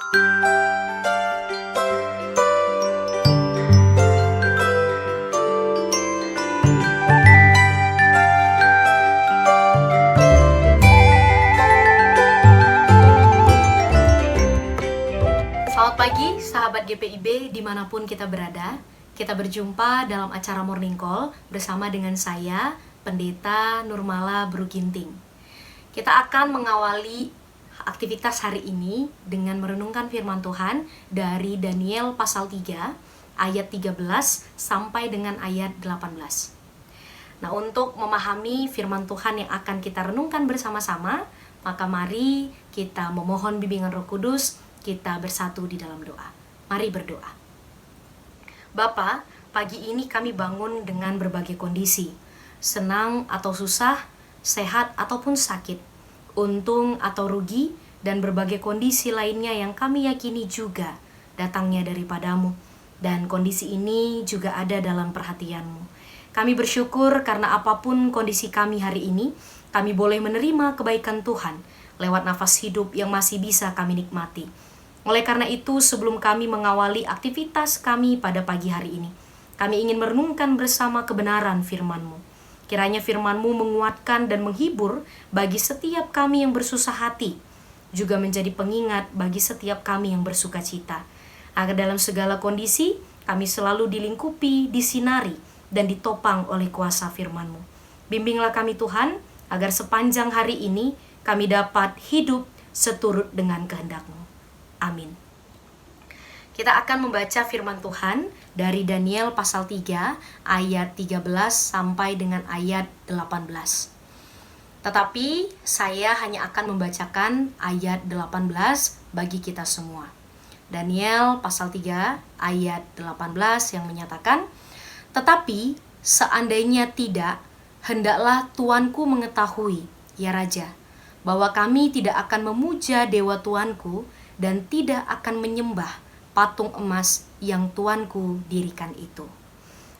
Selamat pagi sahabat GPIB dimanapun kita berada. Kita berjumpa dalam acara Morning Call bersama dengan saya, Pendeta Nurmala Bruginting. Kita akan mengawali aktivitas hari ini dengan merenungkan firman Tuhan dari Daniel pasal 3 ayat 13 sampai dengan ayat 18. Nah, untuk memahami firman Tuhan yang akan kita renungkan bersama-sama, maka mari kita memohon bimbingan Roh Kudus, kita bersatu di dalam doa. Mari berdoa. Bapa, pagi ini kami bangun dengan berbagai kondisi, senang atau susah, sehat ataupun sakit, untung atau rugi, dan berbagai kondisi lainnya yang kami yakini juga datangnya daripadamu. Dan kondisi ini juga ada dalam perhatianmu. Kami bersyukur karena apapun kondisi kami hari ini, kami boleh menerima kebaikan Tuhan lewat nafas hidup yang masih bisa kami nikmati. Oleh karena itu, sebelum kami mengawali aktivitas kami pada pagi hari ini, kami ingin merenungkan bersama kebenaran firman-Mu. Kiranya firman-Mu menguatkan dan menghibur bagi setiap kami yang bersusah hati, juga menjadi pengingat bagi setiap kami yang bersuka cita. Agar dalam segala kondisi, kami selalu dilingkupi, disinari, dan ditopang oleh kuasa firman-Mu. Bimbinglah kami Tuhan, agar sepanjang hari ini kami dapat hidup seturut dengan kehendak-Mu. Amin. Kita akan membaca firman Tuhan dari Daniel pasal 3 ayat 13 sampai dengan ayat 18. Tetapi saya hanya akan membacakan ayat 18 bagi kita semua. Daniel pasal 3 ayat 18 yang menyatakan, "Tetapi seandainya tidak, hendaklah tuanku mengetahui, ya Raja, bahwa kami tidak akan memuja dewa tuanku dan tidak akan menyembah patung emas yang tuanku dirikan itu."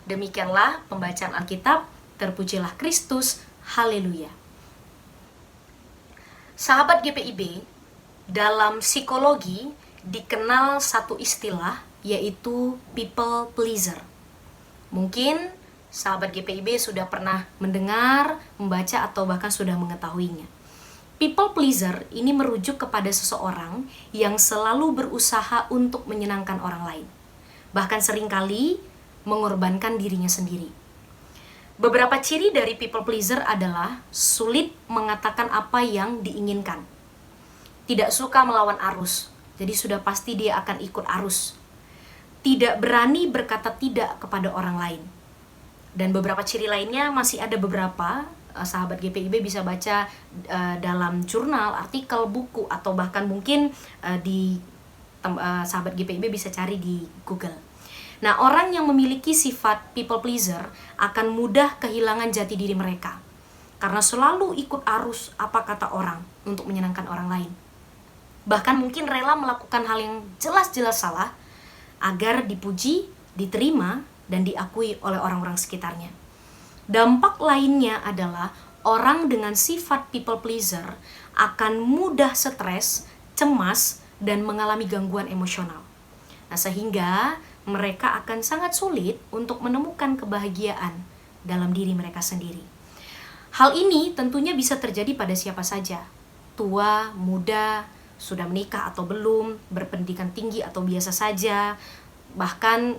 Demikianlah pembacaan Alkitab. Terpujilah Kristus. Haleluya. Sahabat GPIB, dalam psikologi dikenal satu istilah, yaitu people pleaser. Mungkin sahabat GPIB sudah pernah mendengar, membaca, atau bahkan sudah mengetahuinya. People pleaser ini merujuk kepada seseorang yang selalu berusaha untuk menyenangkan orang lain, bahkan seringkali mengorbankan dirinya sendiri. Beberapa ciri dari people pleaser adalah sulit mengatakan apa yang diinginkan, tidak suka melawan arus, jadi sudah pasti dia akan ikut arus, tidak berani berkata tidak kepada orang lain. Dan beberapa ciri lainnya masih ada beberapa. Sahabat GPIB bisa baca dalam jurnal, artikel, buku, atau bahkan mungkin sahabat GPIB bisa cari di Google. Nah, orang yang memiliki sifat people pleaser akan mudah kehilangan jati diri mereka karena selalu ikut arus apa kata orang untuk menyenangkan orang lain. Bahkan mungkin rela melakukan hal yang jelas-jelas salah agar dipuji, diterima, dan diakui oleh orang-orang sekitarnya. Dampak lainnya adalah orang dengan sifat people pleaser akan mudah stres, cemas, dan mengalami gangguan emosional. Nah, sehingga mereka akan sangat sulit untuk menemukan kebahagiaan dalam diri mereka sendiri. Hal ini tentunya bisa terjadi pada siapa saja, tua, muda, sudah menikah atau belum, berpendidikan tinggi atau biasa saja, bahkan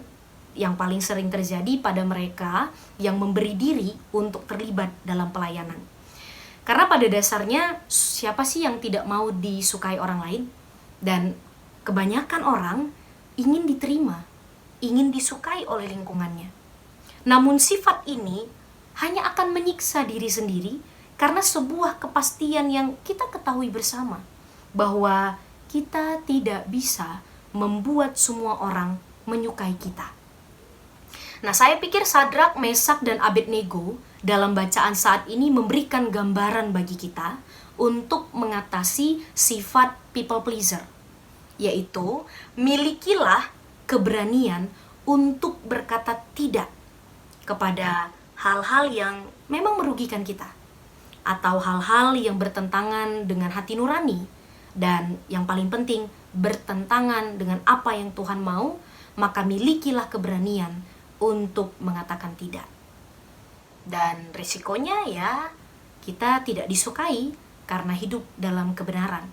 yang paling sering terjadi pada mereka yang memberi diri untuk terlibat dalam pelayanan. Karena pada dasarnya siapa sih yang tidak mau disukai orang lain? Dan kebanyakan orang ingin diterima, ingin disukai oleh lingkungannya. Namun sifat ini hanya akan menyiksa diri sendiri karena sebuah kepastian yang kita ketahui bersama, bahwa kita tidak bisa membuat semua orang menyukai kita. Nah, saya pikir Sadrak, Mesak, dan Abednego dalam bacaan saat ini memberikan gambaran bagi kita untuk mengatasi sifat people pleaser, yaitu milikilah keberanian untuk berkata tidak kepada hal-hal yang memang merugikan kita, atau hal-hal yang bertentangan dengan hati nurani, dan yang paling penting bertentangan dengan apa yang Tuhan mau, maka milikilah keberanian untuk mengatakan tidak. Dan risikonya ya kita tidak disukai karena hidup dalam kebenaran.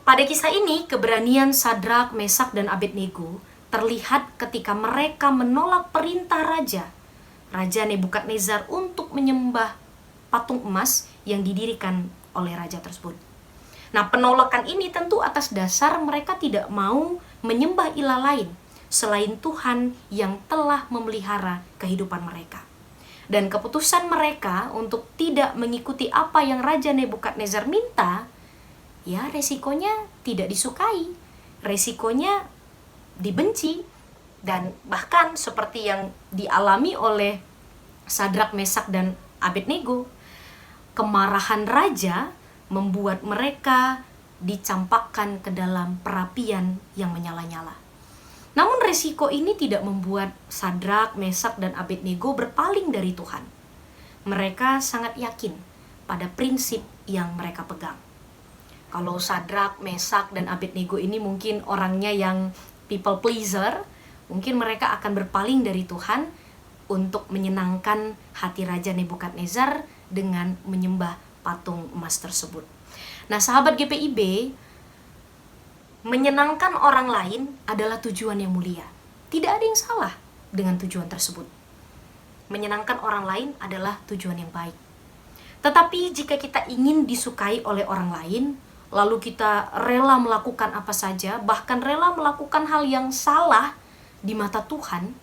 Pada kisah ini, keberanian Sadrak, Mesak, dan Abednego terlihat ketika mereka menolak perintah Raja Nebukadnezar untuk menyembah patung emas yang didirikan oleh raja tersebut. Nah, penolakan ini tentu atas dasar mereka tidak mau menyembah ilah lain selain Tuhan yang telah memelihara kehidupan mereka. Dan keputusan mereka untuk tidak mengikuti apa yang Raja Nebukadnezar minta, ya resikonya tidak disukai, resikonya dibenci, dan bahkan seperti yang dialami oleh Sadrak, Mesak, dan Abednego, kemarahan raja membuat mereka dicampakkan ke dalam perapian yang menyala-nyala. Namun resiko ini tidak membuat Sadrak, Mesak, dan Abednego berpaling dari Tuhan. Mereka sangat yakin pada prinsip yang mereka pegang. Kalau Sadrak, Mesak, dan Abednego ini mungkin orangnya yang people pleaser, mungkin mereka akan berpaling dari Tuhan untuk menyenangkan hati Raja Nebukadnezar dengan menyembah patung emas tersebut. Nah, sahabat GPIB, menyenangkan orang lain adalah tujuan yang mulia. Tidak ada yang salah dengan tujuan tersebut. Menyenangkan orang lain adalah tujuan yang baik. Tetapi jika kita ingin disukai oleh orang lain, lalu kita rela melakukan apa saja, bahkan rela melakukan hal yang salah di mata Tuhan,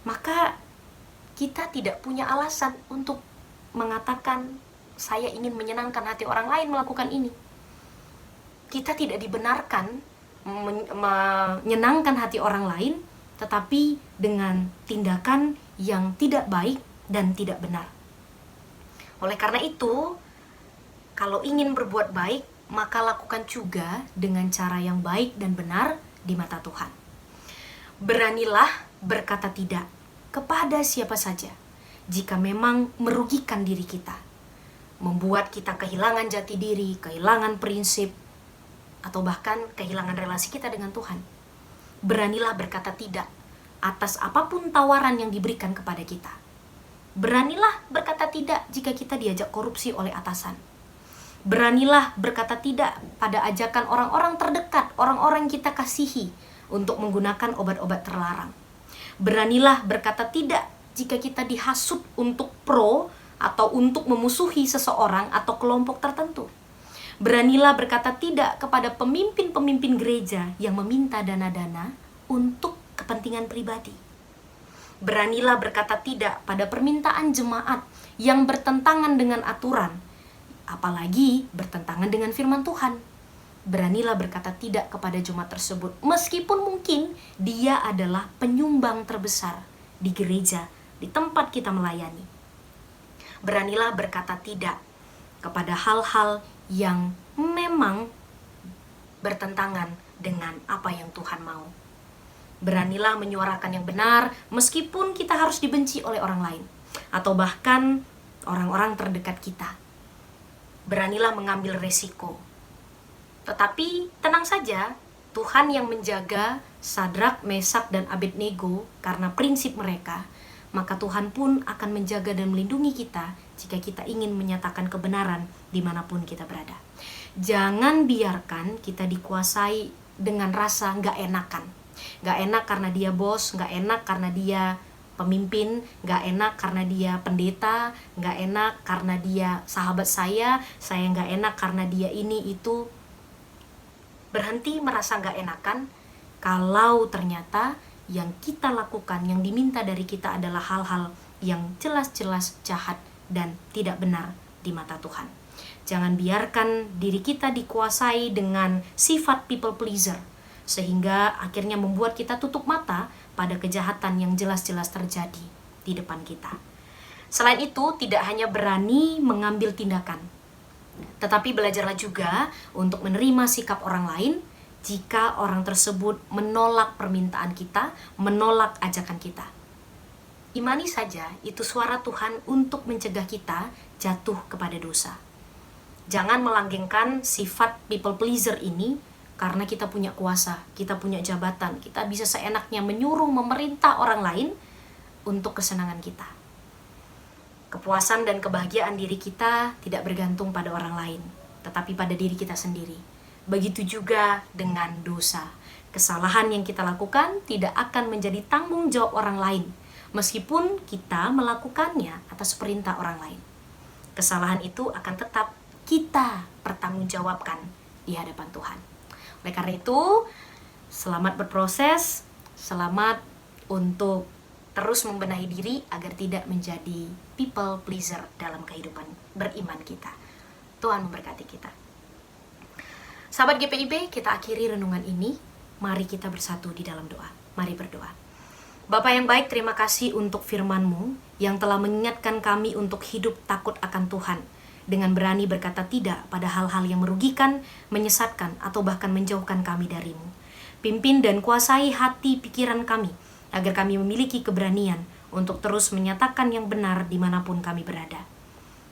maka kita tidak punya alasan untuk mengatakan saya ingin menyenangkan hati orang lain melakukan ini. Kita tidak dibenarkan menyenangkan hati orang lain, tetapi dengan tindakan yang tidak baik dan tidak benar. Oleh karena itu, kalau ingin berbuat baik, maka lakukan juga dengan cara yang baik dan benar di mata Tuhan. Beranilah berkata tidak kepada siapa saja jika memang merugikan diri kita, membuat kita kehilangan jati diri, kehilangan prinsip, atau bahkan kehilangan relasi kita dengan Tuhan. Beranilah berkata tidak atas apapun tawaran yang diberikan kepada kita. Beranilah berkata tidak jika kita diajak korupsi oleh atasan. Beranilah berkata tidak pada ajakan orang-orang terdekat, orang-orang yang kita kasihi untuk menggunakan obat-obat terlarang. Beranilah berkata tidak jika kita dihasut untuk pro atau untuk memusuhi seseorang atau kelompok tertentu. Beranilah berkata tidak kepada pemimpin-pemimpin gereja yang meminta dana-dana untuk kepentingan pribadi. Beranilah berkata tidak pada permintaan jemaat yang bertentangan dengan aturan, apalagi bertentangan dengan firman Tuhan. Beranilah berkata tidak kepada jemaat tersebut, meskipun mungkin dia adalah penyumbang terbesar di gereja, di tempat kita melayani. Beranilah berkata tidak kepada hal-hal yang memang bertentangan dengan apa yang Tuhan mau. Beranilah menyuarakan yang benar meskipun kita harus dibenci oleh orang lain atau bahkan orang-orang terdekat kita. Beranilah mengambil resiko. Tetapi tenang saja, Tuhan yang menjaga Sadrak, Mesak, dan Abednego karena prinsip mereka, maka Tuhan pun akan menjaga dan melindungi kita jika kita ingin menyatakan kebenaran dimanapun kita berada. Jangan biarkan kita dikuasai dengan rasa gak enakan. Gak enak karena dia bos, gak enak karena dia pemimpin, gak enak karena dia pendeta, gak enak karena dia sahabat saya gak enak karena dia ini itu. Berhenti merasa gak enakan kalau ternyata yang kita lakukan, yang diminta dari kita adalah hal-hal yang jelas-jelas jahat dan tidak benar di mata Tuhan. Jangan biarkan diri kita dikuasai dengan sifat people pleaser, sehingga akhirnya membuat kita tutup mata pada kejahatan yang jelas-jelas terjadi di depan kita. Selain itu, tidak hanya berani mengambil tindakan, tetapi belajarlah juga untuk menerima sikap orang lain jika orang tersebut menolak permintaan kita, menolak ajakan kita. Imani saja itu suara Tuhan untuk mencegah kita jatuh kepada dosa. Jangan melanggengkan sifat people pleaser ini karena kita punya kuasa, kita punya jabatan, kita bisa seenaknya menyuruh, memerintah orang lain untuk kesenangan kita. Kepuasan dan kebahagiaan diri kita tidak bergantung pada orang lain, tetapi pada diri kita sendiri. Begitu juga dengan dosa. Kesalahan yang kita lakukan tidak akan menjadi tanggung jawab orang lain, meskipun kita melakukannya atas perintah orang lain. Kesalahan itu akan tetap kita pertanggungjawabkan di hadapan Tuhan. Oleh karena itu, selamat berproses, selamat untuk terus membenahi diri agar tidak menjadi people pleaser dalam kehidupan beriman kita. Tuhan memberkati kita. Sahabat GPIB, kita akhiri renungan ini. Mari kita bersatu di dalam doa. Mari berdoa. Bapa yang baik, terima kasih untuk firman-Mu yang telah mengingatkan kami untuk hidup takut akan Tuhan, dengan berani berkata tidak pada hal-hal yang merugikan, menyesatkan, atau bahkan menjauhkan kami dari-Mu. Pimpin dan kuasai hati pikiran kami, agar kami memiliki keberanian untuk terus menyatakan yang benar dimanapun kami berada.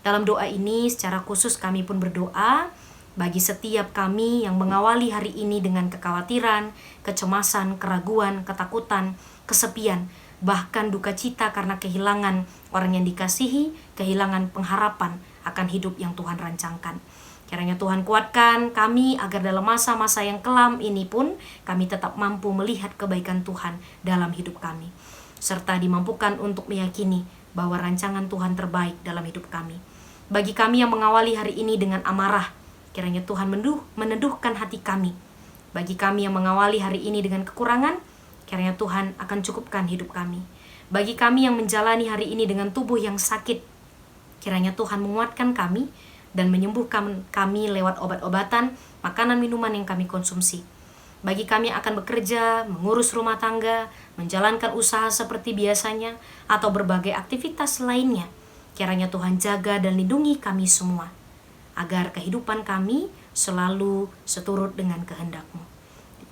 Dalam doa ini, secara khusus kami pun berdoa bagi setiap kami yang mengawali hari ini dengan kekhawatiran, kecemasan, keraguan, ketakutan, kesepian, bahkan duka cita karena kehilangan orang yang dikasihi, kehilangan pengharapan akan hidup yang Tuhan rancangkan. Kiranya Tuhan kuatkan kami agar dalam masa-masa yang kelam ini pun kami tetap mampu melihat kebaikan Tuhan dalam hidup kami, serta dimampukan untuk meyakini bahwa rancangan Tuhan terbaik dalam hidup kami. Bagi kami yang mengawali hari ini dengan amarah, kiranya Tuhan meneduhkan hati kami. Bagi kami yang mengawali hari ini dengan kekurangan, kiranya Tuhan akan cukupkan hidup kami. Bagi kami yang menjalani hari ini dengan tubuh yang sakit, kiranya Tuhan menguatkan kami dan menyembuhkan kami lewat obat-obatan, makanan, minuman yang kami konsumsi. Bagi kami yang akan bekerja, mengurus rumah tangga, menjalankan usaha seperti biasanya, atau berbagai aktivitas lainnya, kiranya Tuhan jaga dan lindungi kami semua, agar kehidupan kami selalu seturut dengan kehendak-Mu.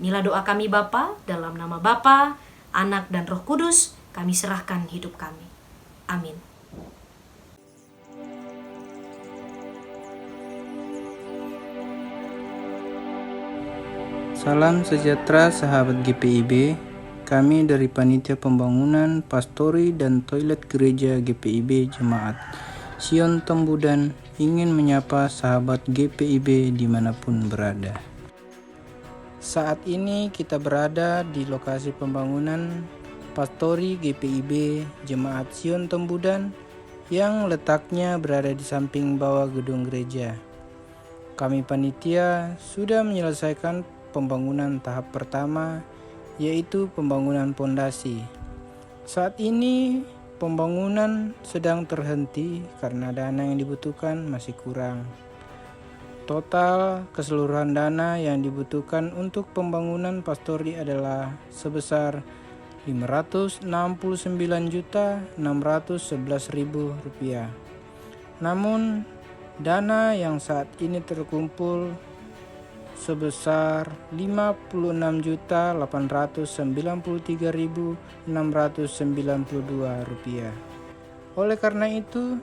Inilah doa kami Bapa, dalam nama Bapa, Anak, dan Roh Kudus, kami serahkan hidup kami. Amin. Salam sejahtera sahabat GPIB. Kami dari Panitia Pembangunan, Pastori, dan Toilet Gereja GPIB Jemaat Sion Tembudan ingin menyapa sahabat GPIB dimanapun berada. Saat ini kita berada di lokasi pembangunan Pastori GPIB Jemaat Sion Tembudan yang letaknya berada di samping bawah gedung gereja. Kami panitia sudah menyelesaikan pembangunan tahap pertama, yaitu pembangunan pondasi. Saat ini pembangunan sedang terhenti karena dana yang dibutuhkan masih kurang. Total keseluruhan dana yang dibutuhkan untuk pembangunan pastori adalah sebesar Rp569.611.000. Namun dana yang saat ini terkumpul sebesar Rp56893.692. Oleh karena itu,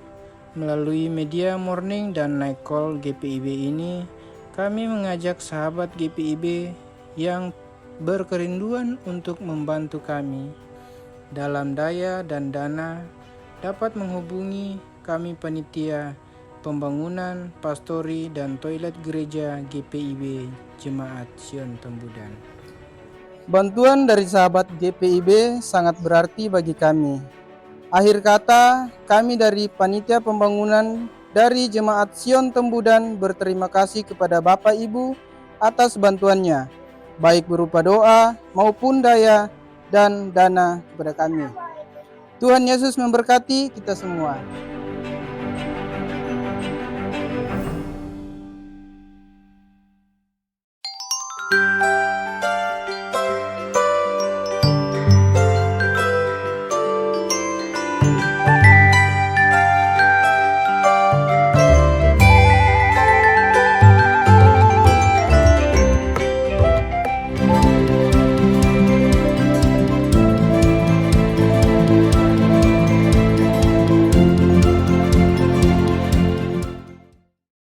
melalui media morning dan night call GPIB ini, kami mengajak sahabat GPIB yang berkerinduan untuk membantu kami dalam daya dan dana dapat menghubungi kami panitia pembangunan pastori dan toilet gereja GPIB Jemaat Sion Tembudan. Bantuan dari sahabat GPIB sangat berarti bagi kami. Akhir kata, kami dari panitia pembangunan dari Jemaat Sion Tembudan berterima kasih kepada Bapak Ibu atas bantuannya, baik berupa doa maupun daya dan dana kepada kami. Tuhan Yesus memberkati kita semua.